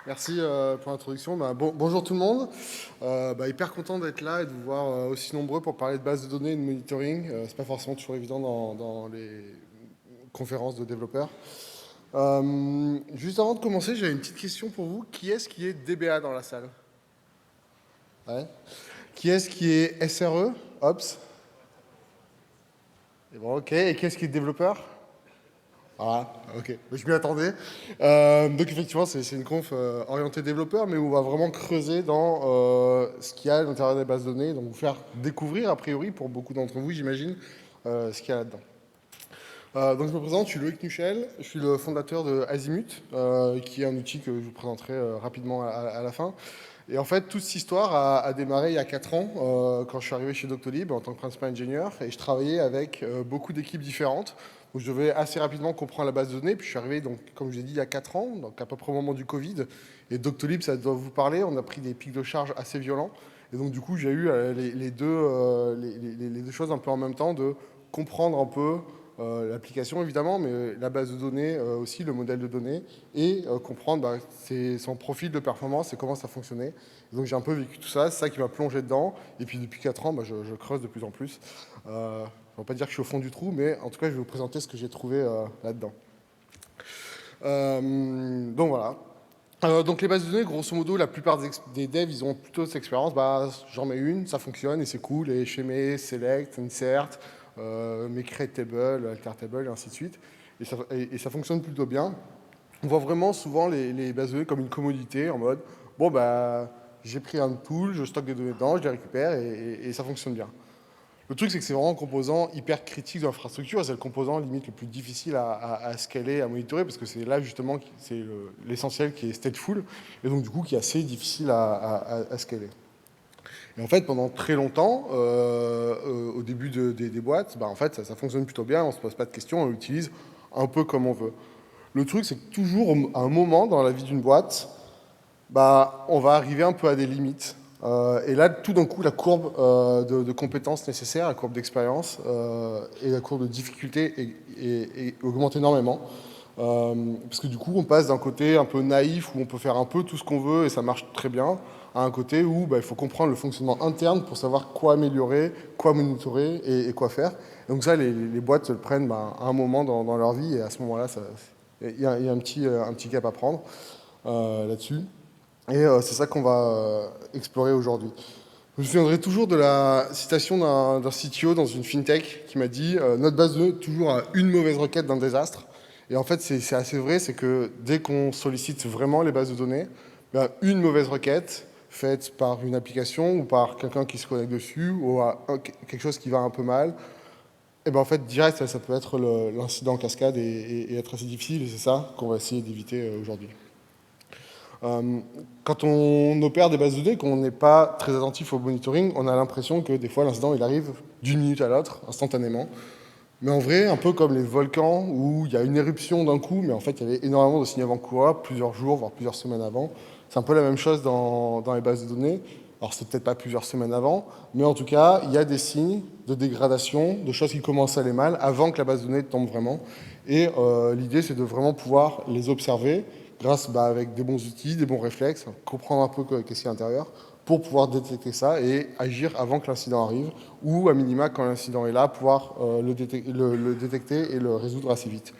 Merci pour l'introduction. Bonjour tout le monde. Hyper content d'être là et de vous voir aussi nombreux pour parler de bases de données et de monitoring. C'est pas forcément toujours évident dans les conférences de développeurs. Juste avant de commencer, j'avais une petite question pour vous. Qui est-ce qui est DBA dans la salle? Ouais. Qui est-ce qui est SRE? Ops. Et bon, ok. Et qui est-ce qui est développeur? Ah, ok, je m'y attendais. Donc effectivement, c'est une conf orientée développeur, mais où on va vraiment creuser dans ce qu'il y a à l'intérieur des bases de données, donc vous faire découvrir, a priori, pour beaucoup d'entre vous, j'imagine, ce qu'il y a là-dedans. Donc je me présente, je suis Loïc Nuchel, je suis le fondateur de Azimut, qui est un outil que je vous présenterai rapidement à la fin. Et en fait, toute cette histoire a démarré il y a 4 ans, quand je suis arrivé chez Doctolib en tant que principal ingénieur, et je travaillais avec beaucoup d'équipes différentes, où je devais assez rapidement comprendre la base de données. Puis je suis arrivé, donc, comme je l'ai dit, il y a 4 ans, donc à peu près au moment du Covid. Et Doctolib, ça doit vous parler, on a pris des pics de charge assez violents. Et donc du coup, j'ai eu les deux choses un peu en même temps, de comprendre un peu l'application évidemment, mais la base de données aussi, le modèle de données, et comprendre son profil de performance et comment ça fonctionnait. Et donc j'ai un peu vécu tout ça, c'est ça qui m'a plongé dedans. Et puis depuis 4 ans, je creuse de plus en plus. Je ne vais pas dire que je suis au fond du trou, mais en tout cas, je vais vous présenter ce que j'ai trouvé là-dedans. Donc voilà. Donc les bases de données, grosso modo, la plupart des devs, ils ont plutôt cette expérience. J'en mets une, ça fonctionne et c'est cool. Et chez mes select, insert, mes create table, alter table, et ainsi de suite. Et ça fonctionne plutôt bien. On voit vraiment souvent les bases de données comme une commodité, en mode, bon, j'ai pris un pool, je stocke des données dedans, je les récupère et ça fonctionne bien. Le truc, c'est que c'est vraiment un composant hyper critique de l'infrastructure, c'est le composant limite le plus difficile à scaler, à monitorer, parce que c'est là justement, c'est l'essentiel qui est stateful, et donc du coup qui est assez difficile à scaler. Et en fait, pendant très longtemps, au début des boîtes, en fait, ça fonctionne plutôt bien, on ne se pose pas de questions, on l'utilise un peu comme on veut. Le truc, c'est que toujours à un moment dans la vie d'une boîte, on va arriver un peu à des limites. Et là, tout d'un coup, la courbe de compétences nécessaires, la courbe d'expérience et la courbe de difficulté augmente énormément. Parce que du coup, on passe d'un côté un peu naïf où on peut faire un peu tout ce qu'on veut et ça marche très bien, à un côté où il faut comprendre le fonctionnement interne pour savoir quoi améliorer, quoi monitorer et quoi faire. Et donc ça, les boîtes se le prennent à un moment dans leur vie et à ce moment-là, il y a un petit cap à prendre là-dessus. Et c'est ça qu'on va explorer aujourd'hui. Je me souviendrai toujours de la citation d'un CTO dans une fintech qui m'a dit notre base de données toujours a une mauvaise requête d'un désastre. Et en fait, c'est assez vrai, c'est que dès qu'on sollicite vraiment les bases de données, une mauvaise requête faite par une application ou par quelqu'un qui se connecte dessus ou quelque chose qui va un peu mal, et en fait, direct, ça peut être l'incident cascade et être assez difficile. Et c'est ça qu'on va essayer d'éviter aujourd'hui. Quand on opère des bases de données, qu'on n'est pas très attentif au monitoring, on a l'impression que des fois l'incident il arrive d'une minute à l'autre, instantanément. Mais en vrai, un peu comme les volcans où il y a une éruption d'un coup, mais en fait il y avait énormément de signaux avant-coureurs, plusieurs jours, voire plusieurs semaines avant. C'est un peu la même chose dans les bases de données. Alors c'est peut-être pas plusieurs semaines avant, mais en tout cas, il y a des signes de dégradation, de choses qui commencent à aller mal avant que la base de données tombe vraiment. Et l'idée, c'est de vraiment pouvoir les observer grâce avec des bons outils, des bons réflexes, comprendre un peu qu'est-ce qu'il y a à l'intérieur, pour pouvoir détecter ça et agir avant que l'incident arrive, ou à minima, quand l'incident est là, pouvoir le détecter et le résoudre assez vite.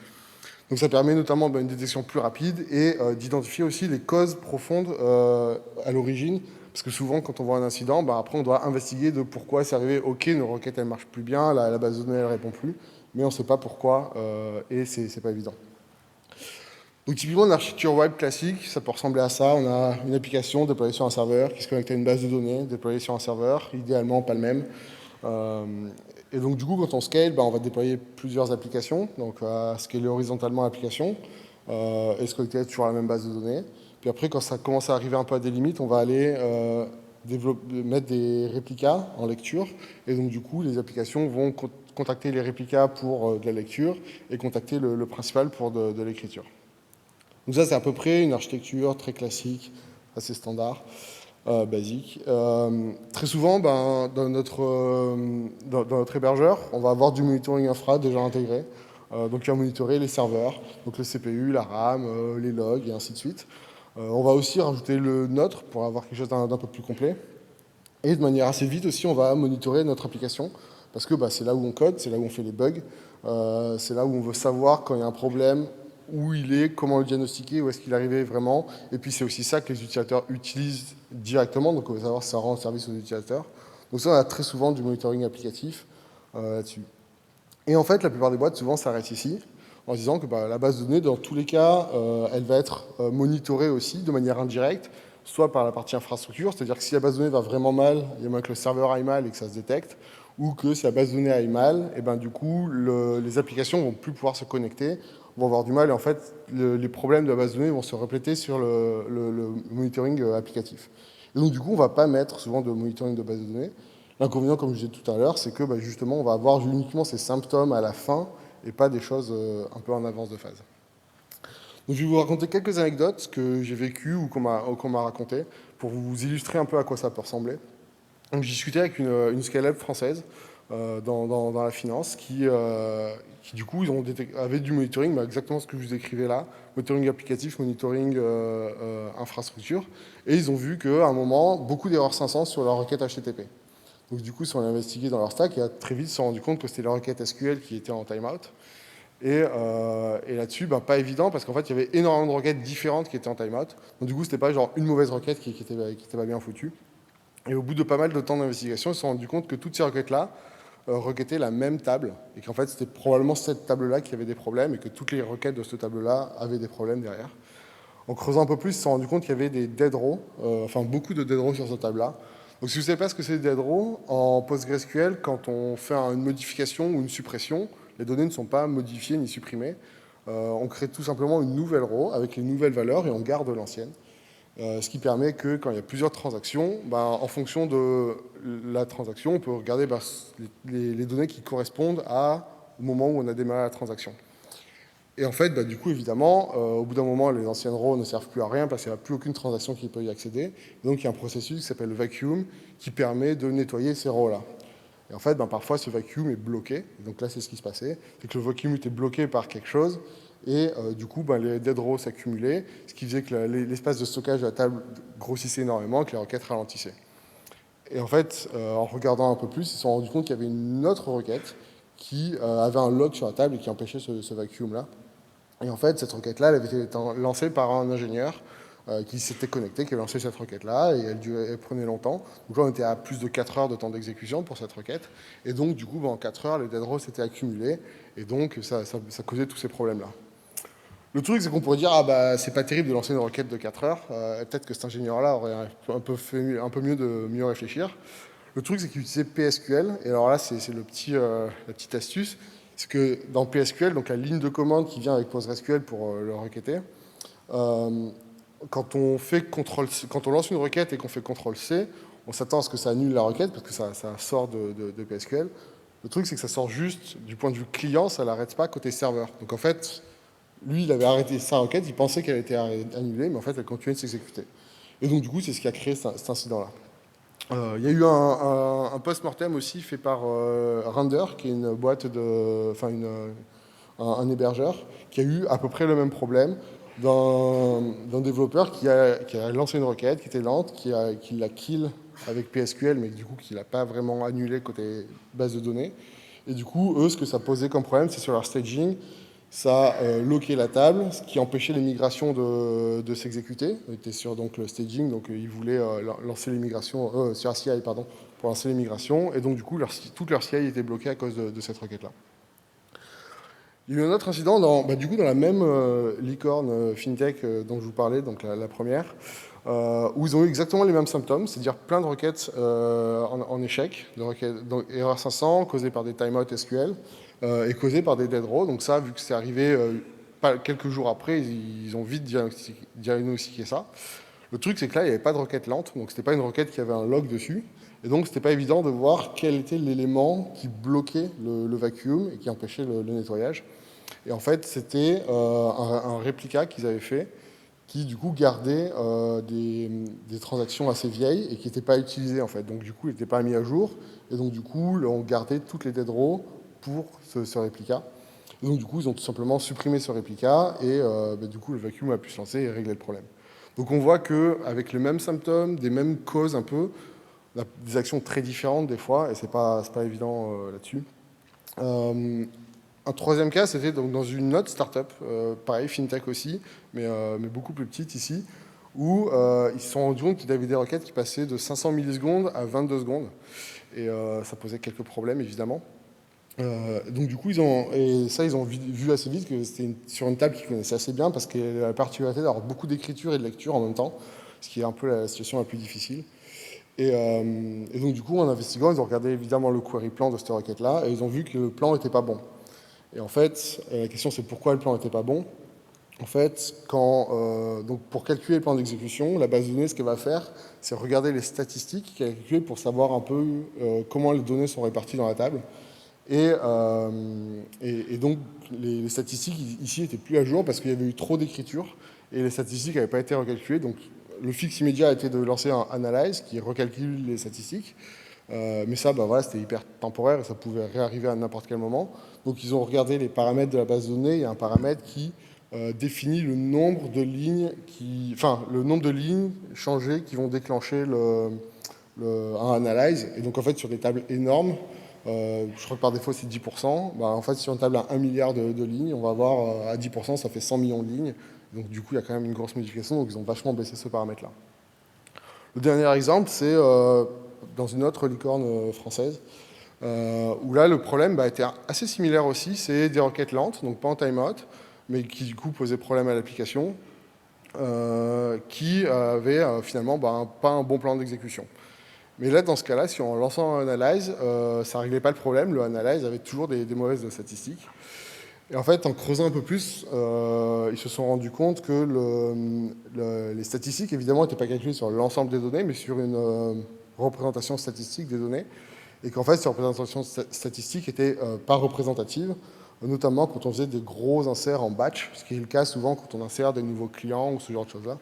Donc ça permet notamment une détection plus rapide et d'identifier aussi les causes profondes à l'origine, parce que souvent, quand on voit un incident, après on doit investiguer de pourquoi c'est arrivé. Ok, nos requêtes, elles marchent plus bien, la base de données, elle répond plus, mais on ne sait pas pourquoi et c'est pas évident. Donc typiquement, une architecture web classique, ça peut ressembler à ça. On a une application déployée sur un serveur qui se connecte à une base de données déployée sur un serveur, idéalement pas le même. Euh, et donc du coup, quand on scale, on va déployer plusieurs applications. Donc on va scaler horizontalement l'application et se connecter toujours à la même base de données. Puis après, quand ça commence à arriver un peu à des limites, on va aller mettre des réplicas en lecture. Et donc du coup, les applications vont contacter les réplicas pour de la lecture et contacter le principal pour de l'écriture. Donc ça, c'est à peu près une architecture très classique, assez standard, basique. Très souvent, dans notre hébergeur, on va avoir du monitoring infra déjà intégré. Donc, il va monitorer les serveurs, donc le CPU, la RAM, les logs et ainsi de suite. On va aussi rajouter le nôtre pour avoir quelque chose d'un peu plus complet. Et de manière assez vite aussi, on va monitorer notre application parce que c'est là où on code, c'est là où on fait les bugs, c'est là où on veut savoir quand il y a un problème, où il est, comment le diagnostiquer, où est-ce qu'il est arrivé vraiment. Et puis c'est aussi ça que les utilisateurs utilisent directement, donc on veut savoir si ça rend service aux utilisateurs. Donc ça, on a très souvent du monitoring applicatif là-dessus. Et en fait, la plupart des boîtes, souvent, s'arrêtent ici, en se disant que la base de données, dans tous les cas, elle va être monitorée aussi de manière indirecte, soit par la partie infrastructure, c'est-à-dire que si la base de données va vraiment mal, il y a moins que le serveur aille mal et que ça se détecte, ou que si la base de données aille mal, et du coup, les applications vont plus pouvoir se connecter, vont avoir du mal, et en fait, les problèmes de la base de données vont se répéter sur le monitoring applicatif. Et donc, du coup, on ne va pas mettre souvent de monitoring de base de données. L'inconvénient, comme je disais tout à l'heure, c'est que justement, on va avoir uniquement ces symptômes à la fin et pas des choses un peu en avance de phase. Donc, je vais vous raconter quelques anecdotes que j'ai vécues ou qu'on m'a racontées pour vous illustrer un peu à quoi ça peut ressembler. Donc, j'ai discuté avec une scale-up française dans la finance qui du coup, avaient du monitoring, exactement ce que je vous écrivais là, monitoring applicatif, monitoring infrastructure, et ils ont vu qu'à un moment, beaucoup d'erreurs 500 sur leur requête HTTP. Donc du coup, ils sont investigués dans leur stack et très vite, ils se sont rendus compte que c'était leur requête SQL qui était en timeout. Et là-dessus, pas évident, parce qu'en fait, il y avait énormément de requêtes différentes qui étaient en timeout. Donc du coup, c'était pas genre une mauvaise requête qui était pas bien foutue. Et au bout de pas mal de temps d'investigation, ils se sont rendus compte que toutes ces requêtes-là requêtaient la même table, et qu'en fait, c'était probablement cette table-là qui avait des problèmes, et que toutes les requêtes de cette table-là avaient des problèmes derrière. En creusant un peu plus, ils se sont rendus compte qu'il y avait des dead rows, enfin beaucoup de dead rows sur cette table-là. Donc si vous ne savez pas ce que c'est des dead rows, en PostgreSQL, quand on fait une modification ou une suppression, les données ne sont pas modifiées ni supprimées. On crée tout simplement une nouvelle row avec les nouvelles valeurs et on garde l'ancienne. Ce qui permet que quand il y a plusieurs transactions, en fonction de la transaction, on peut regarder les données qui correspondent au moment où on a démarré la transaction. Et en fait, du coup, évidemment, au bout d'un moment, les anciennes rows ne servent plus à rien parce qu'il n'y a plus aucune transaction qui peut y accéder. Et donc, il y a un processus qui s'appelle le vacuum qui permet de nettoyer ces rows-là. Et en fait, parfois, ce vacuum est bloqué. Et donc là, c'est ce qui se passait. C'est que le vacuum était bloqué par quelque chose. Et du coup, les dead rows s'accumulaient, ce qui faisait que l'espace de stockage de la table grossissait énormément et que les requêtes ralentissaient. Et en fait, en regardant un peu plus, ils se sont rendus compte qu'il y avait une autre requête qui avait un log sur la table et qui empêchait ce vacuum-là. Et en fait, cette requête-là, elle avait été lancée par un ingénieur qui s'était connecté, qui a lancé cette requête-là, et elle prenait longtemps. Donc là, on était à plus de 4 heures de temps d'exécution pour cette requête. Et donc, du coup, en 4 heures, les dead rows s'étaient accumulés, et donc ça causait tous ces problèmes-là. Le truc, c'est qu'on pourrait dire, c'est pas terrible de lancer une requête de 4 heures, peut-être que cet ingénieur-là aurait un peu mieux de mieux réfléchir. Le truc, c'est qu'il utilisait PSQL, et alors là, c'est la petite astuce, c'est que dans PSQL, donc la ligne de commande qui vient avec PostgreSQL pour le requêter, quand on lance une requête et qu'on fait CTRL-C, on s'attend à ce que ça annule la requête parce que ça sort de PSQL. Le truc, c'est que ça sort juste du point de vue client, ça ne l'arrête pas côté serveur. Donc en fait, lui, il avait arrêté sa requête, il pensait qu'elle était annulée, mais en fait, elle continuait de s'exécuter. Et donc du coup, c'est ce qui a créé cet incident-là. Il y a eu un post-mortem aussi fait par Render, qui est une boîte un hébergeur, qui a eu à peu près le même problème d'un développeur qui a lancé une requête qui était lente, qui l'a kill avec PSQL, mais du coup qui l'a pas vraiment annulé côté base de données. Et du coup, eux, ce que ça posait comme problème, c'est sur leur staging, ça loquait la table, ce qui empêchait les migrations de s'exécuter. On était sur donc, le staging, donc ils voulaient lancer les migrations, sur CI, pardon, pour lancer les migrations, et donc du coup, toute leur CI était bloquée à cause de cette requête-là. Il y a eu un autre incident du coup, dans la même licorne fintech dont je vous parlais, donc la première, où ils ont eu exactement les mêmes symptômes, c'est-à-dire plein de requêtes en échec, donc erreur 500 causées par des timeouts SQL et causées par des dead rows. Donc ça, vu que c'est arrivé quelques jours après, ils ont vite diagnostiqué ça. Le truc, c'est que là, il n'y avait pas de requête lente, donc c'était pas une requête qui avait un log dessus. Et donc, c'était pas évident de voir quel était l'élément qui bloquait le vacuum et qui empêchait le nettoyage. Et en fait, c'était un réplica qu'ils avaient fait qui, du coup, gardait des transactions assez vieilles et qui n'étaient pas utilisées, en fait. Donc, du coup, il n'était pas mis à jour. Et donc, du coup, on gardait toutes les dead rows pour ce réplica. Et donc, du coup, ils ont tout simplement supprimé ce réplica et du coup, le vacuum a pu se lancer et régler le problème. Donc on voit qu'avec les mêmes symptômes, des mêmes causes un peu, on a des actions très différentes des fois, et c'est pas évident là-dessus. Un troisième cas, c'était donc dans une autre startup, pareil, FinTech aussi, mais beaucoup plus petite ici, où ils se sont rendus compte qu'ils avaient des requêtes qui passaient de 500 millisecondes à 22 secondes. Et ça posait quelques problèmes, évidemment. Donc du coup, ils ont vu assez vite que c'était sur une table qu'ils connaissaient assez bien, parce qu'elle a la particularité d'avoir beaucoup d'écriture et de lecture en même temps, ce qui est un peu la situation la plus difficile. Et donc du coup, en investiguant, ils ont regardé évidemment le query plan de cette requête-là, et ils ont vu que le plan n'était pas bon. Et en fait, la question c'est pourquoi le plan n'était pas bon. En fait, donc pour calculer le plan d'exécution, la base de données, ce qu'elle va faire, c'est regarder les statistiques qu'elle a calculées pour savoir un peu comment les données sont réparties dans la table. Et donc, les statistiques ici n'étaient plus à jour parce qu'il y avait eu trop d'écriture et les statistiques n'avaient pas été recalculées. Donc, le fixe immédiat a été de lancer un analyze qui recalcule les statistiques. Mais ça, voilà, c'était hyper temporaire et ça pouvait réarriver à n'importe quel moment. Donc, ils ont regardé les paramètres de la base de données. Il y a un paramètre qui définit le nombre de lignes le nombre de lignes changées qui vont déclencher un analyze. Et donc, en fait, sur des tables énormes, je crois que par défaut c'est 10%. En fait, sur une table à 1 milliard de lignes, on va avoir à 10%, ça fait 100 millions de lignes. Donc du coup, il y a quand même une grosse modification, donc ils ont vachement baissé ce paramètre-là. Le dernier exemple, c'est dans une autre licorne française, où là, le problème était assez similaire aussi. C'est des requêtes lentes, donc pas en timeout, mais qui du coup posaient problème à l'application, qui avaient finalement pas un bon plan d'exécution. Mais là, dans ce cas-là, si en lançant un analyze, ça ne réglait pas le problème. Le analyze avait toujours des mauvaises statistiques. Et en fait, en creusant un peu plus, ils se sont rendus compte que les statistiques, évidemment, n'étaient pas calculées sur l'ensemble des données, mais sur une représentation statistique des données. Et qu'en fait, ces représentations statistiques n'étaient pas représentatives, notamment quand on faisait des gros inserts en batch, ce qui est le cas souvent quand on insère des nouveaux clients ou ce genre de choses-là.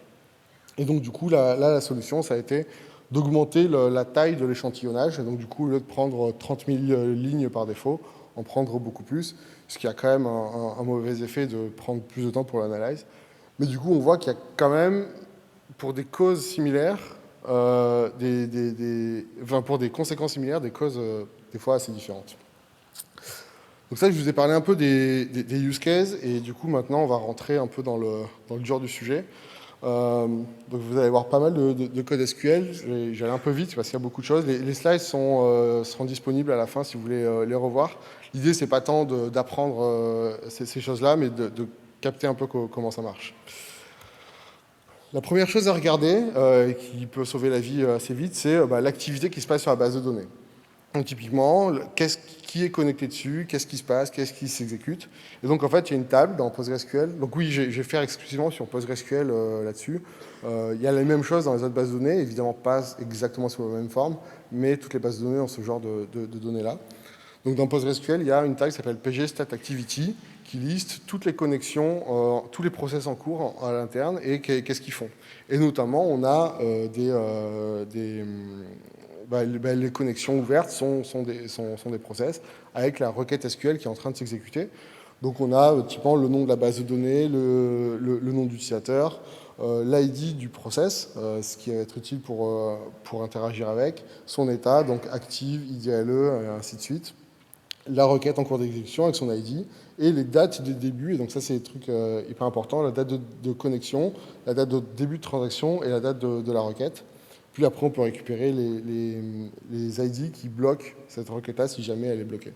Et donc, du coup, la solution, ça a été d'augmenter la taille de l'échantillonnage. Et donc, du coup, au lieu de prendre 30 000 lignes par défaut, en prendre beaucoup plus, ce qui a quand même un mauvais effet de prendre plus de temps pour l'analyse. Mais du coup, on voit qu'il y a quand même, pour des causes similaires, pour des conséquences similaires, des causes des fois assez différentes. Donc ça, je vous ai parlé un peu des use cases, et du coup, maintenant, on va rentrer un peu dans le dur du sujet. Donc vous allez voir pas mal de code SQL. J'allais un peu vite parce qu'il y a beaucoup de choses. Les slides seront disponibles à la fin si vous voulez les revoir. L'idée, c'est pas tant d'apprendre ces choses-là, mais de capter un peu comment ça marche. La première chose à regarder, qui peut sauver la vie assez vite, c'est l'activité qui se passe sur la base de données. Donc typiquement, qui est connecté dessus, qu'est-ce qui se passe, qu'est-ce qui s'exécute. Et donc en fait, il y a une table dans PostgreSQL. Donc oui, je vais faire exclusivement sur PostgreSQL là-dessus. Il y a les mêmes choses dans les autres bases de données, évidemment pas exactement sous la même forme, mais toutes les bases de données ont ce genre de données-là. Donc dans PostgreSQL, il y a une table qui s'appelle pgstatActivity qui liste toutes les connexions, tous les process en cours à l'interne et qu'est-ce qu'ils font. Et notamment, on a les connexions ouvertes sont des process avec la requête SQL qui est en train de s'exécuter. Donc on a typiquement le nom de la base de données, le nom d'utilisateur, l'ID du process, ce qui va être utile pour interagir avec, son état, donc active, IDLE, et ainsi de suite, la requête en cours d'exécution avec son ID, et les dates de début, et donc ça c'est des trucs hyper importants, la date de connexion, la date de début de transaction et la date de la requête. Puis après, on peut récupérer les ID qui bloquent cette requête-là si jamais elle est bloquée.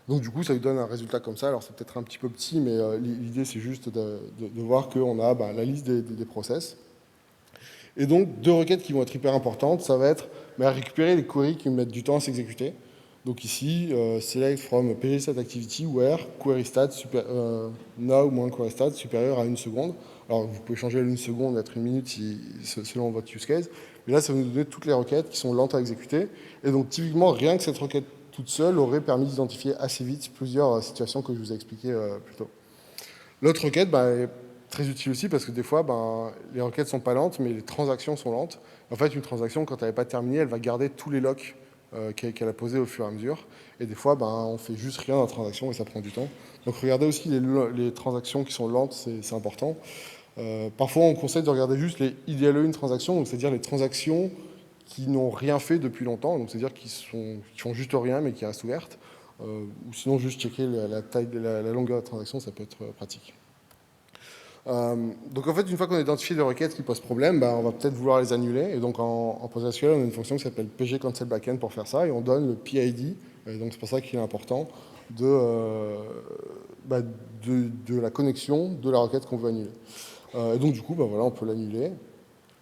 Donc du coup, ça lui donne un résultat comme ça. Alors c'est peut-être un petit peu petit, mais l'idée c'est juste de voir qu'on a la liste des process. Et donc, deux requêtes qui vont être hyper importantes, ça va être récupérer les queries qui mettent du temps à s'exécuter. Donc ici, select from pgstatActivity where querystat now moins querystat supérieur à 1 seconde. Alors vous pouvez changer l'1 seconde à être 1 minute selon votre use case. Mais là, ça va nous donner toutes les requêtes qui sont lentes à exécuter. Et donc typiquement, rien que cette requête toute seule aurait permis d'identifier assez vite plusieurs situations que je vous ai expliquées plus tôt. L'autre requête est très utile aussi parce que des fois, les requêtes sont pas lentes, mais les transactions sont lentes. En fait, une transaction, quand elle n'est pas terminée, elle va garder tous les locks qu'elle a posés au fur et à mesure. Et des fois, on fait juste rien dans la transaction et ça prend du temps. Donc regardez aussi les transactions qui sont lentes, c'est important. Parfois, on conseille de regarder juste les IDLE une transaction, donc c'est-à-dire les transactions qui n'ont rien fait depuis longtemps, donc c'est-à-dire qui font juste rien mais qui restent ouvertes. Ou sinon, juste checker la taille, la longueur de la transaction, ça peut être pratique. Donc en fait, une fois qu'on a identifié les requêtes qui posent problème, on va peut-être vouloir les annuler. Et donc en PostgreSQL, on a une fonction qui s'appelle pg cancel backend pour faire ça, et on donne le PID. Et donc c'est pour ça qu'il est important de la connexion de la requête qu'on veut annuler. Et donc du coup, voilà, on peut l'annuler.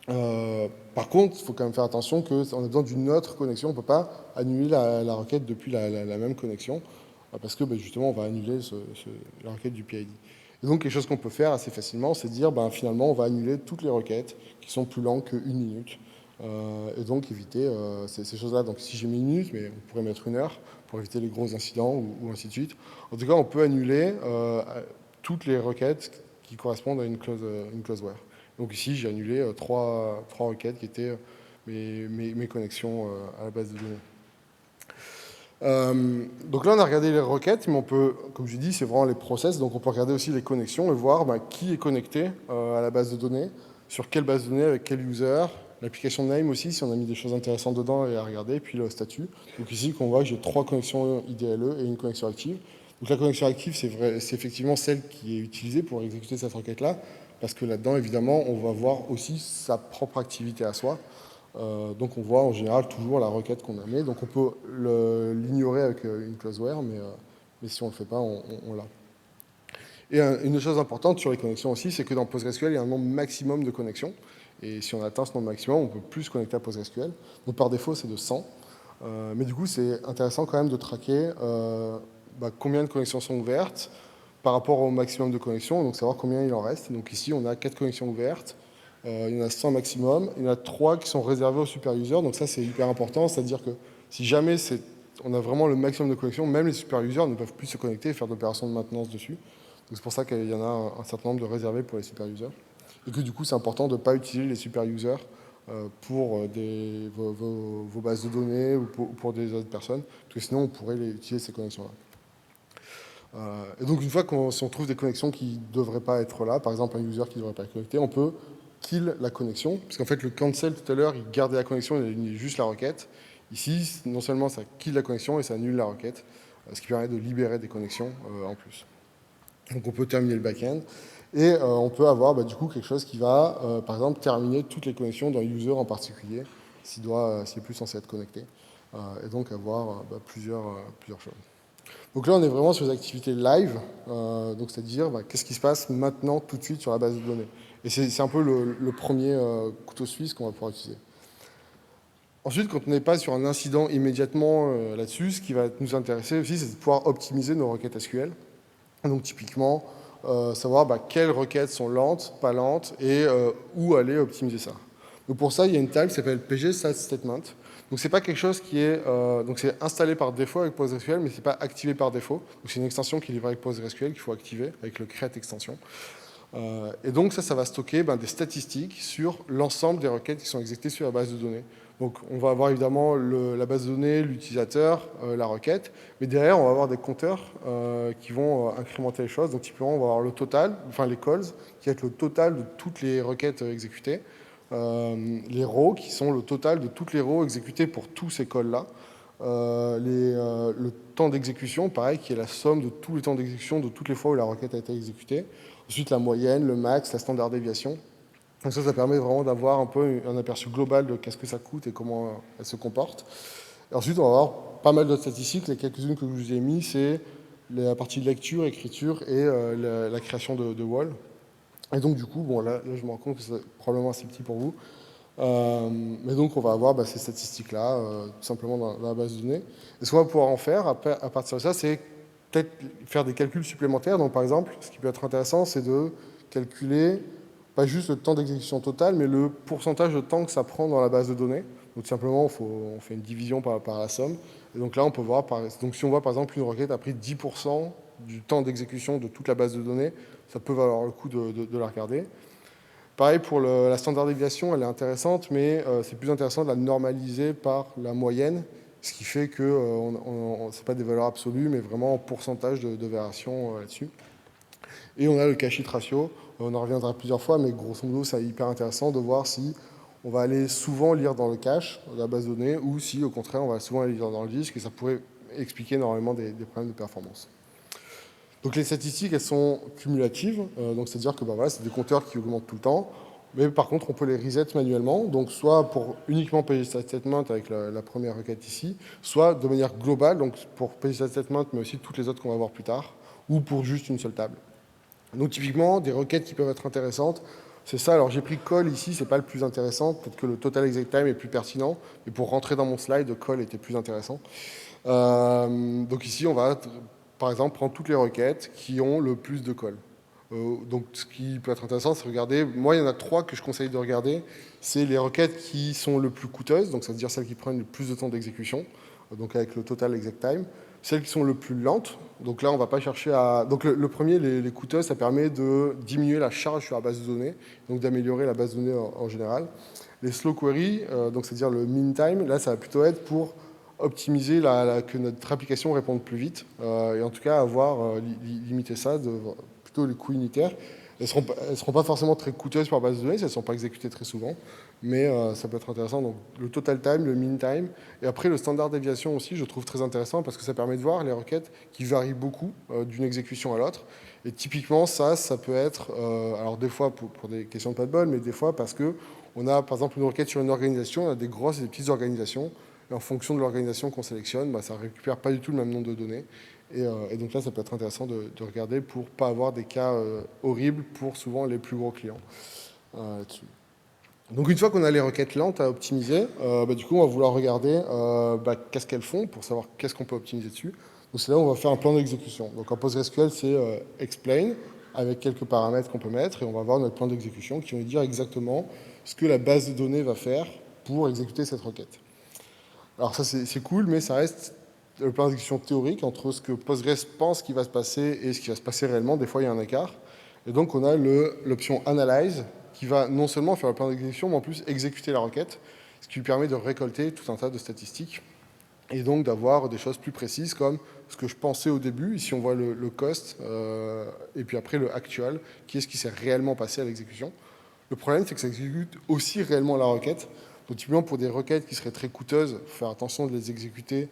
Par contre, il faut quand même faire attention qu'on a besoin d'une autre connexion. On ne peut pas annuler la requête depuis la même connexion, parce que justement, on va annuler la requête du PID. Et donc, quelque chose qu'on peut faire assez facilement, c'est dire, finalement, on va annuler toutes les requêtes qui sont plus longues qu'une minute. Et donc, éviter ces choses-là. Donc, si j'ai mis une minute, mais on pourrait mettre 1 heure pour éviter les gros incidents ou ainsi de suite. En tout cas, on peut annuler toutes les requêtes qui correspondent à une clause where. Donc ici, j'ai annulé trois requêtes qui étaient mes connexions à la base de données. Donc là, on a regardé les requêtes, mais on peut, comme je dis, c'est vraiment les process, donc on peut regarder aussi les connexions et voir qui est connecté à la base de données, sur quelle base de données, avec quel user, l'application name aussi, si on a mis des choses intéressantes dedans et à regarder, et puis le statut. Donc ici, qu'on voit que j'ai 3 connexions IDLE et une connexion active. Donc la connexion active, c'est effectivement celle qui est utilisée pour exécuter cette requête-là, parce que là-dedans, évidemment, on va voir aussi sa propre activité à soi. Donc on voit en général toujours la requête qu'on a mis. Donc on peut l'ignorer avec une clause where, mais si on ne le fait pas, on l'a. Et une chose importante sur les connexions aussi, c'est que dans PostgreSQL, il y a un nombre maximum de connexions. Et si on atteint ce nombre maximum, on ne peut plus se connecter à PostgreSQL. Donc par défaut, c'est de 100. Mais du coup, c'est intéressant quand même de traquer combien de connexions sont ouvertes par rapport au maximum de connexions, donc savoir combien il en reste. Donc ici, on a 4 connexions ouvertes. Il y en a 100 maximum. Il y en a 3 qui sont réservés aux super users. Donc ça, c'est hyper important. C'est-à-dire que si jamais on a vraiment le maximum de connexions, même les super users ne peuvent plus se connecter et faire d'opérations de maintenance dessus. Donc c'est pour ça qu'il y en a un certain nombre de réservés pour les super users. Et que du coup, c'est important de ne pas utiliser les super users pour vos bases de données ou pour des autres personnes, parce que sinon, on pourrait utiliser ces connexions-là. Et donc, une fois si on trouve des connexions qui ne devraient pas être là, par exemple un user qui ne devrait pas être connecté, on peut kill la connexion, parce qu'en fait, le cancel tout à l'heure, il gardait la connexion, il annulait juste la requête. Ici, non seulement ça kill la connexion et ça annule la requête, ce qui permet de libérer des connexions en plus. Donc, on peut terminer le back-end. Et on peut avoir du coup quelque chose qui va, par exemple, terminer toutes les connexions d'un user en particulier, s'il est plus censé être connecté, et donc avoir plusieurs choses. Donc là, on est vraiment sur les activités live, donc c'est-à-dire qu'est-ce qui se passe maintenant, tout de suite, sur la base de données. Et c'est un peu le premier couteau suisse qu'on va pouvoir utiliser. Ensuite, quand on n'est pas sur un incident immédiatement là-dessus, ce qui va nous intéresser aussi, c'est de pouvoir optimiser nos requêtes SQL. Donc typiquement, savoir quelles requêtes sont lentes, pas lentes, et où aller optimiser ça. Donc pour ça, il y a une table qui s'appelle pg statement. Donc c'est pas quelque chose qui est donc c'est installé par défaut avec PostgreSQL, mais c'est pas activé par défaut. Donc c'est une extension qui est livrée avec PostgreSQL qu'il faut activer avec le create extension. Et donc ça va stocker des statistiques sur l'ensemble des requêtes qui sont exécutées sur la base de données. Donc on va avoir évidemment la base de données, l'utilisateur, la requête, mais derrière on va avoir des compteurs qui vont incrémenter les choses. Donc typiquement on va avoir le total, enfin les calls, qui va être le total de toutes les requêtes exécutées, les rows qui sont le total de toutes les rows exécutées pour tous ces calls-là, le temps d'exécution, pareil, qui est la somme de tous les temps d'exécution de toutes les fois où la requête a été exécutée. Ensuite, la moyenne, le max, la standard déviation. Donc ça permet vraiment d'avoir un peu un aperçu global de qu'est-ce que ça coûte et comment elle se comporte. Et ensuite, on va avoir pas mal d'autres statistiques. Les quelques-unes que je vous ai mis, c'est la partie de lecture, écriture et la création de wall. Et donc, du coup, là, je me rends compte que c'est probablement assez petit pour vous. Mais donc, on va avoir ces statistiques-là, tout simplement dans la base de données. Et ce qu'on va pouvoir en faire, à partir de ça, c'est peut-être faire des calculs supplémentaires. Donc, par exemple, ce qui peut être intéressant, c'est de calculer pas juste le temps d'exécution total, mais le pourcentage de temps que ça prend dans la base de données. Donc, tout simplement, on fait une division par la somme. Et donc là, on peut voir, donc si on voit par exemple une requête a pris 10% du temps d'exécution de toute la base de données, ça peut valoir le coup de la regarder. Pareil pour la standard déviation, elle est intéressante, mais c'est plus intéressant de la normaliser par la moyenne, ce qui fait que ce n'est pas des valeurs absolues, mais vraiment en pourcentage de variation là-dessus. Et on a le cache-hit ratio. On en reviendra plusieurs fois, mais grosso modo, c'est hyper intéressant de voir si on va aller souvent lire dans le cache de la base de données ou si, au contraire, on va souvent aller lire dans le disque et ça pourrait expliquer énormément des problèmes de performance. Donc les statistiques, elles sont cumulatives, donc c'est-à-dire que voilà, c'est des compteurs qui augmentent tout le temps, mais par contre, on peut les reset manuellement, donc soit pour uniquement PageStatStatement avec la première requête ici, soit de manière globale, donc pour PageStatStatement, mais aussi toutes les autres qu'on va voir plus tard, ou pour juste une seule table. Donc typiquement, des requêtes qui peuvent être intéressantes, c'est ça. Alors j'ai pris call ici, c'est pas le plus intéressant, peut-être que le total exec time est plus pertinent, mais pour rentrer dans mon slide, call était plus intéressant. Donc ici, on va, par exemple, prendre toutes les requêtes qui ont le plus de call. Donc ce qui peut être intéressant, c'est regarder, moi il y en a 3 que je conseille de regarder, c'est les requêtes qui sont le plus coûteuses, donc ça veut dire celles qui prennent le plus de temps d'exécution, donc avec le total exec time, celles qui sont le plus lentes, donc là on va pas chercher à... Donc le premier, les coûteuses, ça permet de diminuer la charge sur la base de données, donc d'améliorer la base de données en général. Les slow queries, donc c'est-à-dire le mean time, là ça va plutôt être pour optimiser que notre application réponde plus vite, et en tout cas limiter ça, plutôt les coûts unitaires. Elles ne seront pas forcément très coûteuses par base de données, elles ne sont pas exécutées très souvent, mais ça peut être intéressant. Donc le total time, le mean time, et après le standard déviation aussi, je trouve très intéressant parce que ça permet de voir les requêtes qui varient beaucoup d'une exécution à l'autre. Et typiquement, ça peut être, alors des fois pour des questions de pas de bol, mais des fois parce que on a par exemple une requête sur une organisation, on a des grosses et des petites organisations, et en fonction de l'organisation qu'on sélectionne, ça ne récupère pas du tout le même nombre de données. Et donc là, ça peut être intéressant de regarder pour ne pas avoir des cas horribles pour souvent les plus gros clients là-dessus. Donc une fois qu'on a les requêtes lentes à optimiser, du coup, on va vouloir regarder qu'est-ce qu'elles font pour savoir qu'est-ce qu'on peut optimiser dessus. Donc c'est là où on va faire un plan d'exécution. Donc en PostgreSQL, c'est explain avec quelques paramètres qu'on peut mettre et on va avoir notre plan d'exécution qui va nous dire exactement ce que la base de données va faire pour exécuter cette requête. Alors ça, c'est cool, mais ça reste le plan d'exécution théorique entre ce que Postgres pense qu'il va se passer et ce qui va se passer réellement. Des fois, il y a un écart. Et donc, on a l'option Analyze qui va non seulement faire le plan d'exécution, mais en plus exécuter la requête, ce qui lui permet de récolter tout un tas de statistiques et donc d'avoir des choses plus précises comme ce que je pensais au début. Ici, on voit le cost et puis après le actual, qui est ce qui s'est réellement passé à l'exécution. Le problème, c'est que ça exécute aussi réellement la requête. Donc, typiquement, pour des requêtes qui seraient très coûteuses, il faut faire attention de les exécuter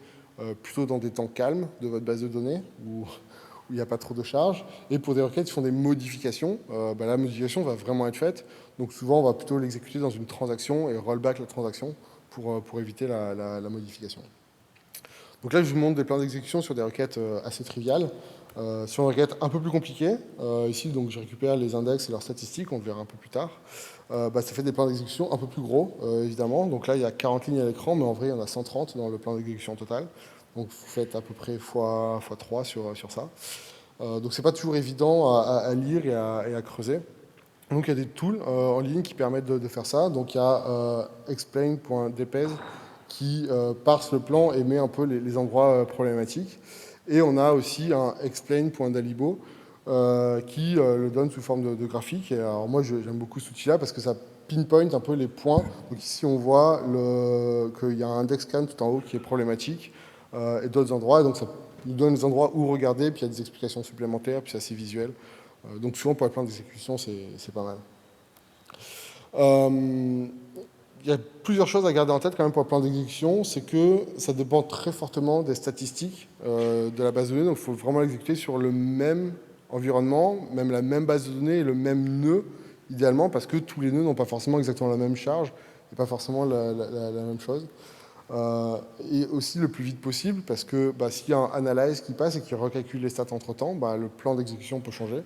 plutôt dans des temps calmes de votre base de données, où il n'y a pas trop de charge. Et pour des requêtes qui font des modifications, la modification va vraiment être faite. Donc, souvent, on va plutôt l'exécuter dans une transaction et rollback la transaction pour éviter la modification. Donc là, je vous montre des plans d'exécution sur des requêtes assez triviales. Sur une requête un peu plus compliquée, ici, donc, je récupère les index et leurs statistiques, on le verra un peu plus tard. Ça fait des plans d'exécution un peu plus gros, évidemment. Donc là, il y a 40 lignes à l'écran, mais en vrai, il y en a 130 dans le plan d'exécution total. Donc vous faites à peu près x3 sur ça. Donc c'est pas toujours évident à lire et à creuser. Donc il y a des tools en ligne qui permettent de faire ça. Donc il y a explain.dpez qui parse le plan et met un peu les endroits problématiques. Et on a aussi un explain.dalibo qui le donne sous forme de graphique. Et alors moi, j'aime beaucoup cet outil-là parce que ça pinpoint un peu les points. Donc ici, on voit qu'il y a un index scan tout en haut qui est problématique et d'autres endroits. Et donc ça nous donne les endroits où regarder, puis il y a des explications supplémentaires, puis c'est assez visuel. Donc souvent, pour les plans d'exécution, c'est pas mal. Il y a plusieurs choses à garder en tête quand même pour le plan d'exécution, c'est que ça dépend très fortement des statistiques de la base de données, donc il faut vraiment l'exécuter sur le même environnement, même la même base de données et le même nœud, idéalement, parce que tous les nœuds n'ont pas forcément exactement la même charge et pas forcément la même chose. Et aussi le plus vite possible, parce que s'il y a un analyse qui passe et qui recalcule les stats entre-temps, le plan d'exécution peut changer.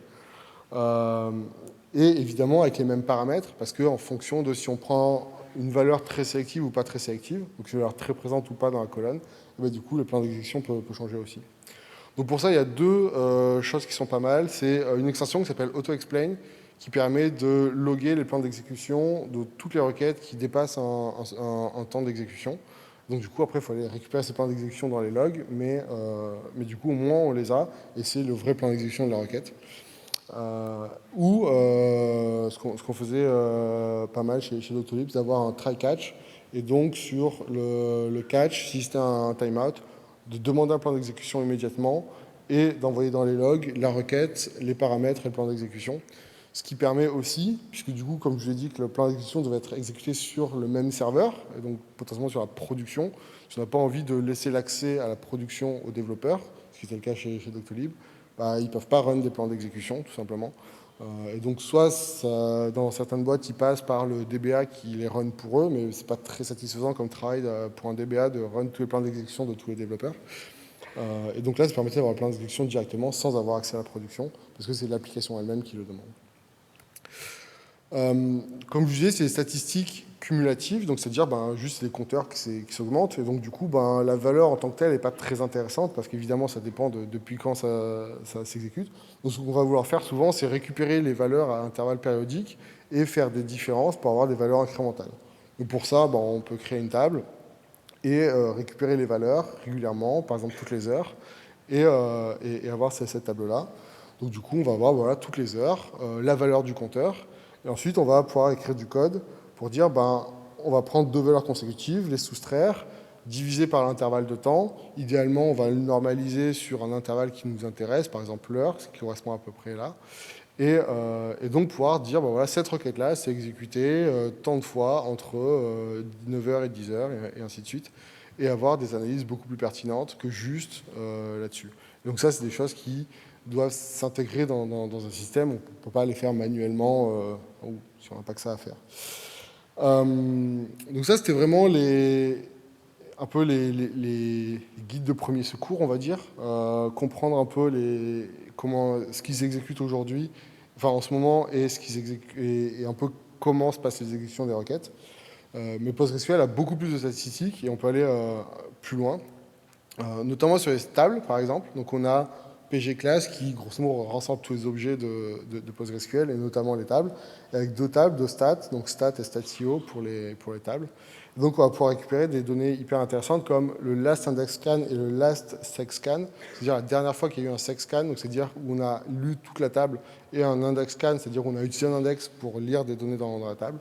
Et évidemment avec les mêmes paramètres, parce qu'en fonction de si on prend une valeur très sélective ou pas très sélective, donc une valeur très présente ou pas dans la colonne, et du coup le plan d'exécution peut changer aussi. Donc pour ça, il y a deux choses qui sont pas mal. C'est une extension qui s'appelle AutoExplain, qui permet de loguer les plans d'exécution de toutes les requêtes qui dépassent un temps d'exécution. Donc du coup, après, il faut aller récupérer ces plans d'exécution dans les logs, mais du coup, au moins, on les a, et c'est le vrai plan d'exécution de la requête. Ou ce qu'on faisait pas mal chez Doctolib, c'est d'avoir un try-catch, et donc sur le catch, si c'était un timeout, de demander un plan d'exécution immédiatement et d'envoyer dans les logs la requête, les paramètres et le plan d'exécution. Ce qui permet aussi, puisque du coup, comme je vous l'ai dit, que le plan d'exécution doit être exécuté sur le même serveur, et donc potentiellement sur la production, si on n'a pas envie de laisser l'accès à la production aux développeurs, ce qui était le cas chez Doctolib, bah, ils ne peuvent pas run des plans d'exécution, tout simplement. Et donc, soit dans certaines boîtes, ils passent par le DBA qui les run pour eux, mais ce n'est pas très satisfaisant comme travail pour un DBA de run tous les plans d'exécution de tous les développeurs. Et donc là, ça permettait d'avoir le plan d'exécution directement sans avoir accès à la production, parce que c'est l'application elle-même qui le demande. Comme je disais, c'est des statistiques cumulatives, donc c'est-à-dire juste les compteurs qui s'augmentent, et donc du coup, la valeur en tant que telle n'est pas très intéressante, parce qu'évidemment, ça dépend depuis quand ça s'exécute. Donc ce qu'on va vouloir faire souvent, c'est récupérer les valeurs à intervalles périodiques et faire des différences pour avoir des valeurs incrémentales. Donc pour ça, on peut créer une table et récupérer les valeurs régulièrement, par exemple toutes les heures, et avoir cette table-là. Donc du coup, on va avoir toutes les heures la valeur du compteur. Et ensuite, on va pouvoir écrire du code pour dire, on va prendre deux valeurs consécutives, les soustraire, diviser par l'intervalle de temps. Idéalement, on va le normaliser sur un intervalle qui nous intéresse, par exemple l'heure, ce qui correspond à peu près là. Et donc pouvoir dire, voilà, cette requête-là, c'est exécutée tant de fois entre 9h et 10h, et ainsi de suite, et avoir des analyses beaucoup plus pertinentes que juste là-dessus. Donc ça, c'est des choses qui doivent s'intégrer dans un système. On ne peut pas les faire manuellement si on n'a pas que ça à faire. Donc ça, c'était vraiment un peu les guides de premier secours, on va dire. Comprendre un peu ce qu'ils exécutent aujourd'hui, enfin en ce moment, et un peu comment se passent les exécutions des requêtes. Mais PostgreSQL a beaucoup plus de statistiques et on peut aller plus loin, notamment sur les tables, par exemple. Donc on a pgclass qui, grosso modo, rassemble tous les objets de PostgreSQL, et notamment les tables, avec deux tables de stats, donc stat et statio pour les tables. Et donc on va pouvoir récupérer des données hyper intéressantes comme le last index scan et le last sex scan, c'est-à-dire la dernière fois qu'il y a eu un sex scan, donc c'est-à-dire où on a lu toute la table, et un index scan, c'est-à-dire où on a utilisé un index pour lire des données dans la table,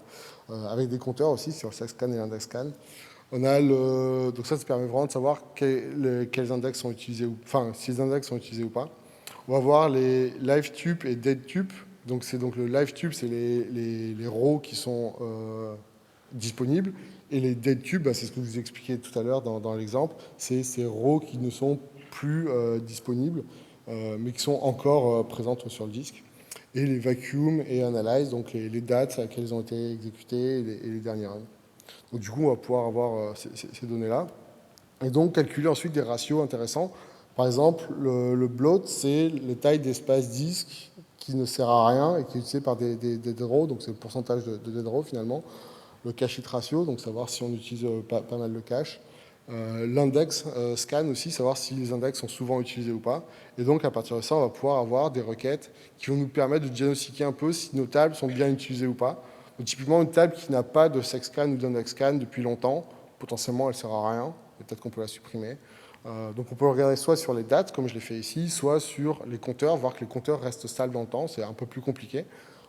avec des compteurs aussi sur le sex scan et l'index scan. On a donc ça permet vraiment de savoir quels index sont utilisés, enfin si les index sont utilisés ou pas. On va voir les live tupes et dead tupes. Donc le live tube, c'est les rows qui sont disponibles, et les dead tubes, c'est ce que je vous expliquais tout à l'heure dans l'exemple, c'est ces rows qui ne sont plus disponibles, mais qui sont encore présentes sur le disque. Et les vacuum et analyze, donc les dates à laquelle elles ont été exécutées et les derniers runs. Donc du coup, on va pouvoir avoir ces données-là. Et donc calculer ensuite des ratios intéressants. Par exemple, le bloat, c'est les tailles d'espace disque qui ne sert à rien et qui est utilisé par des dead rows, donc c'est le pourcentage de dead rows finalement. Le cache hit ratio, donc savoir si on utilise pas mal de cache. L'index scan aussi, savoir si les index sont souvent utilisés ou pas. Et donc à partir de ça, on va pouvoir avoir des requêtes qui vont nous permettre de diagnostiquer un peu si nos tables sont bien utilisées ou pas. Donc, typiquement, une table qui n'a pas de sex scan ou d'index scan depuis longtemps, potentiellement elle ne sert à rien, peut-être qu'on peut la supprimer. Donc on peut regarder soit sur les dates, comme je l'ai fait ici, soit sur les compteurs, voir que les compteurs restent stables dans le temps, c'est un peu plus compliqué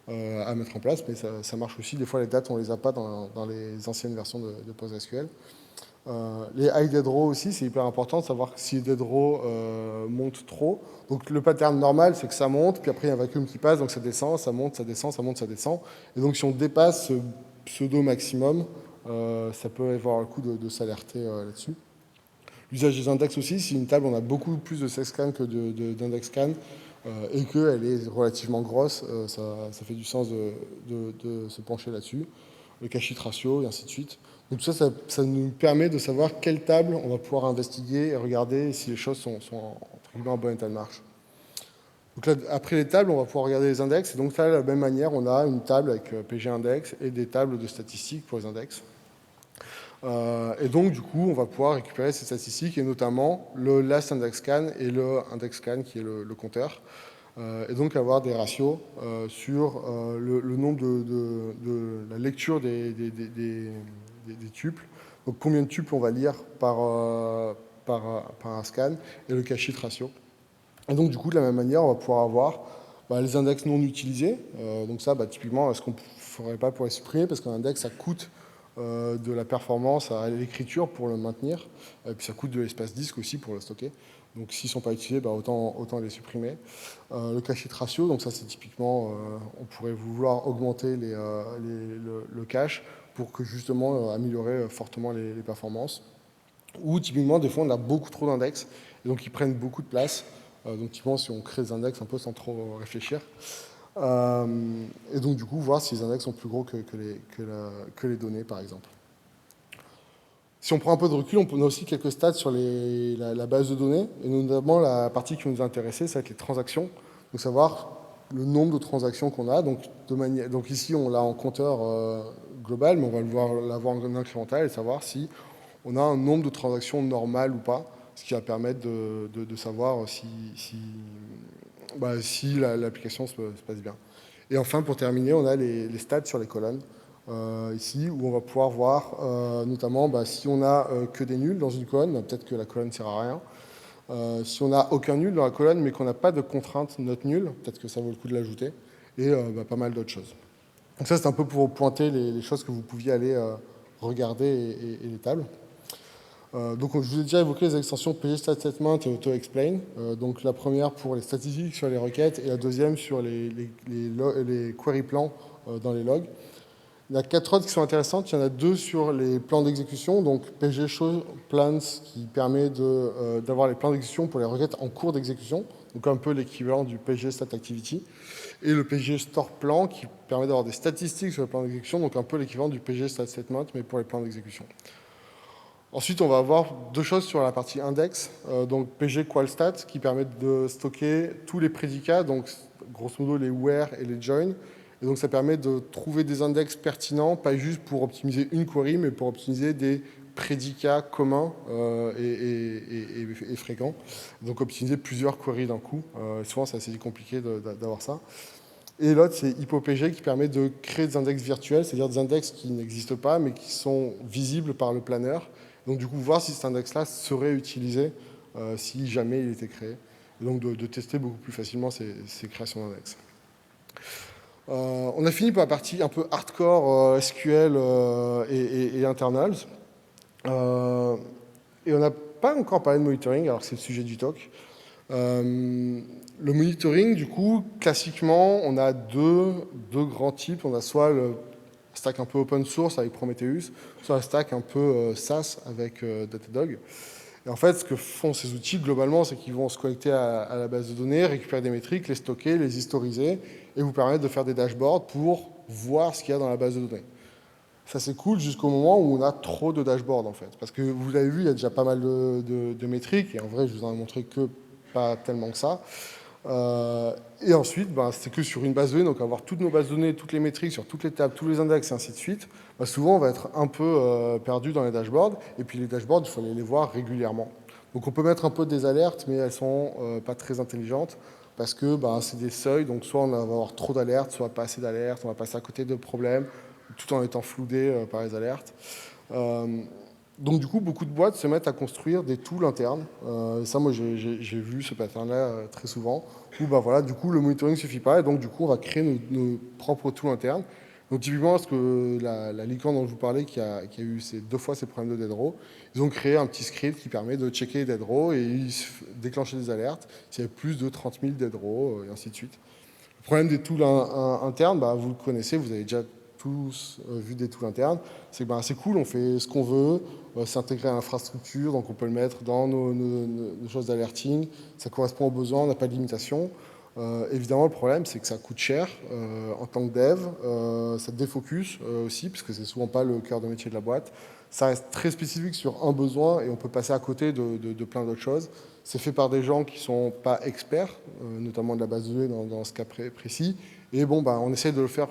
à mettre en place, mais ça marche aussi. Des fois, les dates, on ne les a pas dans les anciennes versions de PostgreSQL. Les high dead row aussi, c'est hyper important de savoir si les dead row montent trop. Donc le pattern normal, c'est que ça monte, puis après il y a un vacuum qui passe, donc ça descend, ça monte, ça descend, ça monte, ça descend. Et donc si on dépasse ce pseudo maximum, ça peut avoir le coup de s'alerter là-dessus. L'usage des index aussi, si une table on a beaucoup plus de sex scan que d'index scan, et qu'elle est relativement grosse, ça fait du sens de se pencher là-dessus. Le cache hit ratio et ainsi de suite. Donc tout ça nous permet de savoir quelle table on va pouvoir investiguer et regarder si les choses sont en bon état de marche. Donc là, après les tables, on va pouvoir regarder les index. Et donc là, de la même manière, on a une table avec PG index et des tables de statistiques pour les index. Et donc, du coup, on va pouvoir récupérer ces statistiques, et notamment le last index scan et le index scan, qui est le compteur. Et donc avoir des ratios sur le nombre de la lecture des tuples. Donc combien de tuples on va lire par un scan, et le cache hit ratio. Et donc du coup, de la même manière, on va pouvoir avoir les index non utilisés. Donc ça, typiquement, est-ce qu'on ne ferait pas pour les supprimer, parce qu'un index, ça coûte de la performance à l'écriture pour le maintenir, et puis ça coûte de l'espace disque aussi pour le stocker. Donc s'ils ne sont pas utilisés, autant les supprimer. Le cache ratio, donc ça c'est typiquement, on pourrait vouloir augmenter le cache pour que justement améliorer fortement les performances. Ou typiquement, des fois, on a beaucoup trop d'index, et donc ils prennent beaucoup de place. Donc typiquement, si on crée des index un peu sans trop réfléchir. Et donc du coup, voir si les index sont plus gros que les données, par exemple. Si on prend un peu de recul, on a aussi quelques stats sur la base de données, et notamment la partie qui nous intéressait, ça va être les transactions. Donc savoir le nombre de transactions qu'on a. Donc ici, on l'a en compteur global, mais on va l'avoir en incrémental et savoir si on a un nombre de transactions normal ou pas, ce qui va permettre de savoir si l'application se passe bien. Et enfin, pour terminer, on a les stats sur les colonnes. Ici, où on va pouvoir voir notamment si on a que des nuls dans une colonne, peut-être que la colonne ne sert à rien. Si on n'a aucun nul dans la colonne, mais qu'on n'a pas de contrainte note nulle, peut-être que ça vaut le coup de l'ajouter, et pas mal d'autres choses. Donc ça, c'est un peu pour pointer les choses que vous pouviez aller regarder et les tables. Donc je vous ai déjà évoqué les extensions pgstat-statement et auto-explain. Donc la première pour les statistiques sur les requêtes et la deuxième sur les query plans dans les logs. Il y en a 4 autres qui sont intéressantes. Il y en a 2 sur les plans d'exécution. Donc PG Show Plans qui permet d'avoir les plans d'exécution pour les requêtes en cours d'exécution. Donc un peu l'équivalent du PG Stat Activity. Et le PG Store Plan qui permet d'avoir des statistiques sur les plans d'exécution. Donc un peu l'équivalent du PG Stat Statement mais pour les plans d'exécution. Ensuite, on va avoir 2 choses sur la partie index. Donc PG QualStat qui permet de stocker tous les prédicats. Donc grosso modo les where et les join. Et donc ça permet de trouver des index pertinents, pas juste pour optimiser une query, mais pour optimiser des prédicats communs et fréquents. Donc optimiser plusieurs queries d'un coup. Souvent c'est assez compliqué d'avoir ça. Et l'autre c'est HypoPG qui permet de créer des index virtuels, c'est-à-dire des index qui n'existent pas, mais qui sont visibles par le planeur. Donc du coup voir si cet index-là serait utilisé si jamais il était créé. Et donc de tester beaucoup plus facilement ces créations d'index. On a fini par la partie un peu hardcore SQL et internals. Et on n'a pas encore parlé de monitoring, alors que c'est le sujet du talk. Le monitoring, du coup, classiquement, on a deux grands types. On a soit le stack un peu open source avec Prometheus, soit un stack un peu SaaS avec Datadog. Et en fait, ce que font ces outils, globalement, c'est qu'ils vont se connecter à la base de données, récupérer des métriques, les stocker, les historiser, et vous permettre de faire des dashboards pour voir ce qu'il y a dans la base de données. Ça, c'est cool jusqu'au moment où on a trop de dashboards, en fait. Parce que vous l'avez vu, il y a déjà pas mal de métriques, et en vrai, je vous en ai montré que pas tellement que ça. Et ensuite, c'est que sur une base de données, donc avoir toutes nos bases de données, toutes les métriques sur toutes les tables, tous les index et ainsi de suite, souvent on va être un peu perdu dans les dashboards. Et puis les dashboards, il faut aller les voir régulièrement. Donc on peut mettre un peu des alertes, mais elles sont pas très intelligentes parce que c'est des seuils. Donc soit on va avoir trop d'alertes, soit pas assez d'alertes, on va passer à côté de problèmes, tout en étant floudé par les alertes. Donc du coup, beaucoup de boîtes se mettent à construire des tools internes. Ça, moi, j'ai vu ce pattern-là très souvent, où voilà, du coup, le monitoring ne suffit pas, et donc du coup, on va créer nos propres tools internes. Donc typiquement, parce que la licorne dont je vous parlais, qui a eu 2 fois ces problèmes de dead row, ils ont créé un petit script qui permet de checker les dead row et déclencher des alertes s'il y a plus de 30 000 dead row, et ainsi de suite. Le problème des tools internes, vous le connaissez, vous avez déjà tous vu des tools internes, c'est que c'est cool, on fait ce qu'on veut, c'est intégré à l'infrastructure, donc on peut le mettre dans nos choses d'alerting, ça correspond aux besoins, on n'a pas de limitation. Évidemment, le problème, c'est que ça coûte cher en tant que dev, ça défocus aussi, puisque c'est souvent pas le cœur de métier de la boîte. Ça reste très spécifique sur un besoin et on peut passer à côté de plein d'autres choses. C'est fait par des gens qui ne sont pas experts, notamment de la base de données dans ce cas précis. Et on essaie de le faire,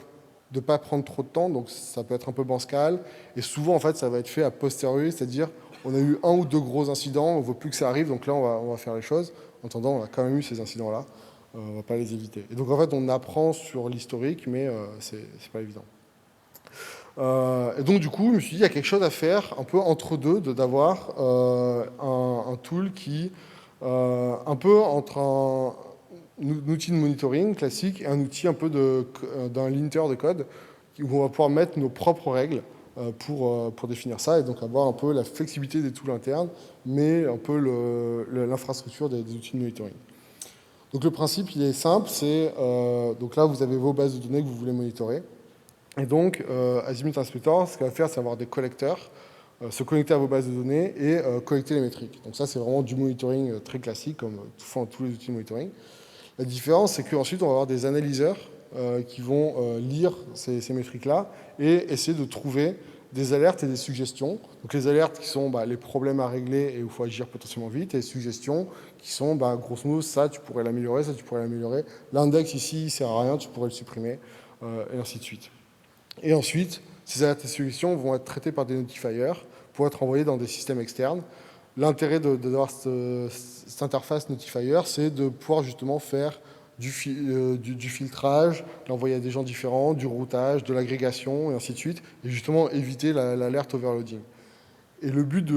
de ne pas prendre trop de temps, donc ça peut être un peu bancal. Et souvent, en fait, ça va être fait a posteriori, c'est-à-dire on a eu 1 ou 2 gros incidents, on ne veut plus que ça arrive, donc là, on va faire les choses. En attendant, on a quand même eu ces incidents-là, on ne va pas les éviter. Et donc, en fait, on apprend sur l'historique, mais c'est pas évident. Et donc, du coup, je me suis dit, il y a quelque chose à faire, un peu entre deux, d'avoir un tool qui, un peu entre un outil de monitoring classique et un outil un peu d'un linter de code où on va pouvoir mettre nos propres règles pour définir ça et donc avoir un peu la flexibilité des tools internes, mais un peu l'infrastructure des outils de monitoring. Donc le principe, il est simple, donc là, vous avez vos bases de données que vous voulez monitorer. Et donc, Azimut Inspector, ce qu'il va faire, c'est avoir des collecteurs, se connecter à vos bases de données et collecter les métriques. Donc ça, c'est vraiment du monitoring très classique, comme font tous les outils de monitoring. La différence, c'est qu'ensuite, on va avoir des analyseurs qui vont lire ces métriques-là et essayer de trouver des alertes et des suggestions. Donc les alertes qui sont les problèmes à régler et où il faut agir potentiellement vite, et les suggestions qui sont, grosso modo, ça tu pourrais l'améliorer, ça tu pourrais l'améliorer. L'index ici, il ne sert à rien, tu pourrais le supprimer, et ainsi de suite. Et ensuite, ces alertes et suggestions vont être traitées par des notifiers pour être envoyées dans des systèmes externes. L'intérêt d'avoir cette interface notifier, c'est de pouvoir justement faire du filtrage, l'envoyer à des gens différents, du routage, de l'agrégation, et ainsi de suite, et justement éviter l'alerte overloading. Et le but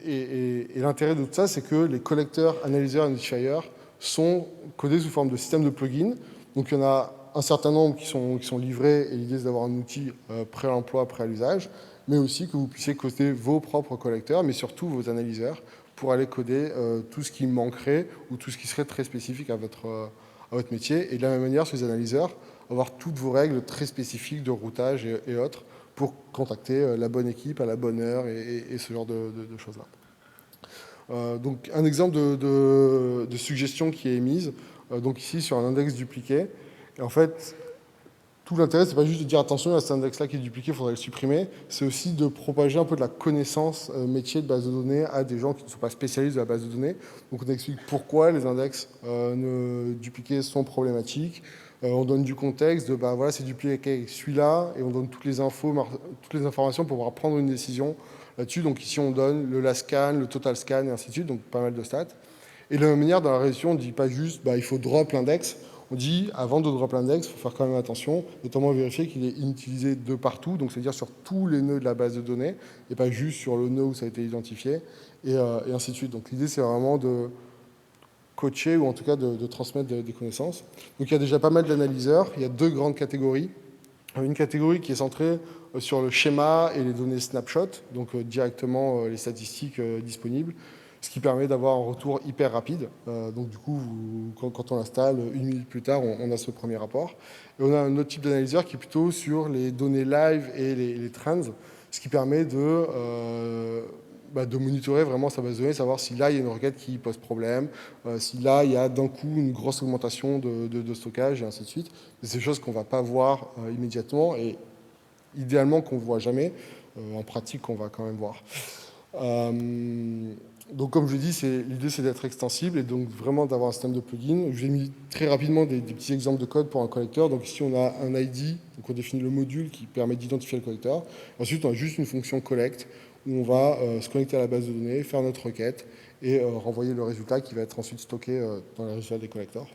et l'intérêt de tout ça, c'est que les collecteurs, analyseurs et notifiers sont codés sous forme de système de plugins. Donc il y en a un certain nombre qui sont livrés, et l'idée c'est d'avoir un outil prêt à l'emploi, prêt à l'usage, mais aussi que vous puissiez coder vos propres collecteurs, mais surtout vos analyseurs, pour aller coder tout ce qui manquerait ou tout ce qui serait très spécifique à votre métier. Et de la même manière, sur les analyseurs, avoir toutes vos règles très spécifiques de routage et autres pour contacter la bonne équipe à la bonne heure et ce genre de choses-là. Donc un exemple de suggestion qui est émise, donc ici sur un index dupliqué. Et en fait, tout l'intérêt, c'est pas juste de dire attention à cet index-là qui est dupliqué, il faudrait le supprimer, c'est aussi de propager un peu de la connaissance métier de base de données à des gens qui ne sont pas spécialistes de la base de données. Donc on explique pourquoi les index dupliqués sont problématiques. On donne du contexte de voilà, c'est dupliqué avec celui-là, et on donne toutes les informations pour pouvoir prendre une décision là-dessus. Donc ici on donne le last scan, le total scan et ainsi de suite, donc pas mal de stats. Et de la même manière, dans la résolution, on ne dit pas juste il faut drop l'index. On dit, avant de drop l'index, il faut faire quand même attention, notamment vérifier qu'il est inutilisé de partout, donc c'est-à-dire sur tous les nœuds de la base de données, et pas juste sur le nœud où ça a été identifié, et ainsi de suite. Donc l'idée, c'est vraiment de coacher, ou en tout cas de transmettre des connaissances. Donc il y a déjà pas mal d'analyseurs, il y a deux grandes catégories. Une catégorie qui est centrée sur le schéma et les données snapshot, donc directement les statistiques disponibles, ce qui permet d'avoir un retour hyper rapide. Donc du coup, quand on l'installe, 1 minute plus tard, on a ce premier rapport. Et on a un autre type d'analyseur qui est plutôt sur les données live et les trends, ce qui permet de monitorer vraiment sa base de données, savoir si là, il y a une requête qui pose problème, si là, il y a d'un coup une grosse augmentation de stockage, et ainsi de suite. C'est des choses qu'on ne va pas voir immédiatement, et idéalement qu'on ne voit jamais, en pratique qu'on va quand même voir. Donc comme je l'ai dit, l'idée c'est d'être extensible et donc vraiment d'avoir un système de plugins. Je vous ai mis très rapidement des petits exemples de code pour un collecteur. Donc ici on a un ID, donc on définit le module qui permet d'identifier le collecteur. Ensuite on a juste une fonction collect où on va se connecter à la base de données, faire notre requête et renvoyer le résultat qui va être ensuite stocké dans les résultats des collecteurs.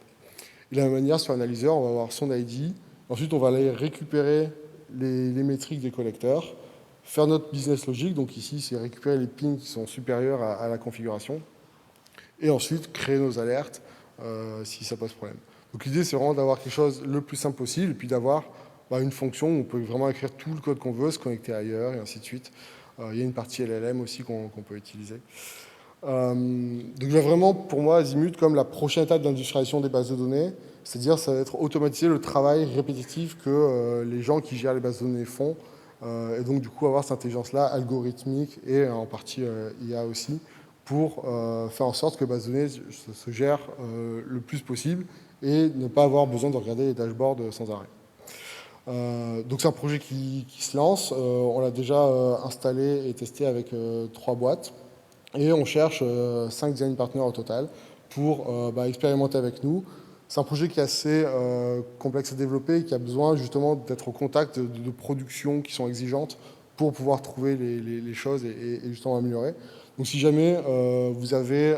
Et de la même manière, sur l'analyseur, on va avoir son ID. Ensuite, on va aller récupérer les métriques des collecteurs, faire notre business logic. Donc ici, c'est récupérer les pings qui sont supérieurs à la configuration. Et ensuite, créer nos alertes si ça pose problème. Donc l'idée, c'est vraiment d'avoir quelque chose le plus simple possible et puis d'avoir une fonction où on peut vraiment écrire tout le code qu'on veut, se connecter ailleurs et ainsi de suite. Il y a une partie LLM aussi qu'on peut utiliser. Donc vraiment, pour moi, Azimut, comme la prochaine étape d'industrialisation des bases de données, c'est-à-dire ça va être automatiser le travail répétitif que les gens qui gèrent les bases de données font, et donc du coup avoir cette intelligence-là algorithmique et en partie IA aussi, pour faire en sorte que les bases de données se gèrent le plus possible et ne pas avoir besoin de regarder les dashboards sans arrêt. Donc c'est un projet qui se lance, on l'a déjà installé et testé avec 3 boîtes. Et on cherche 5 design partners au total pour expérimenter avec nous. C'est un projet qui est assez complexe à développer et qui a besoin justement d'être au contact de productions qui sont exigeantes pour pouvoir trouver les choses et justement améliorer. Donc si jamais vous avez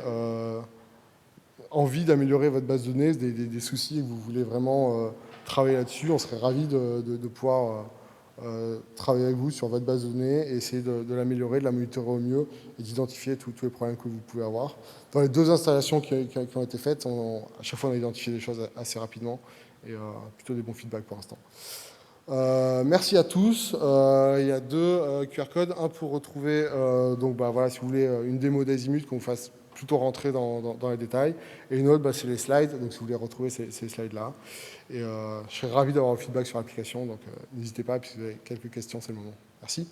envie d'améliorer votre base de données, des soucis et que vous voulez vraiment travailler là-dessus, on serait ravis de pouvoir travailler avec vous sur votre base de données et essayer de l'améliorer, de la monitorer au mieux et d'identifier tous les problèmes que vous pouvez avoir. Dans les 2 installations qui ont été faites, à chaque fois on a identifié des choses assez rapidement et plutôt des bons feedbacks pour l'instant. Merci à tous. Il y a deux QR codes, un pour retrouver, donc bah, voilà, si vous voulez une démo d'Azimut, qu'on fasse plutôt rentrer dans les détails, et une autre, bah, c'est les slides, donc si vous voulez retrouver ces slides-là. Et je serais ravi d'avoir un feedback sur l'application, donc n'hésitez pas, puis si vous avez quelques questions, c'est le moment. Merci.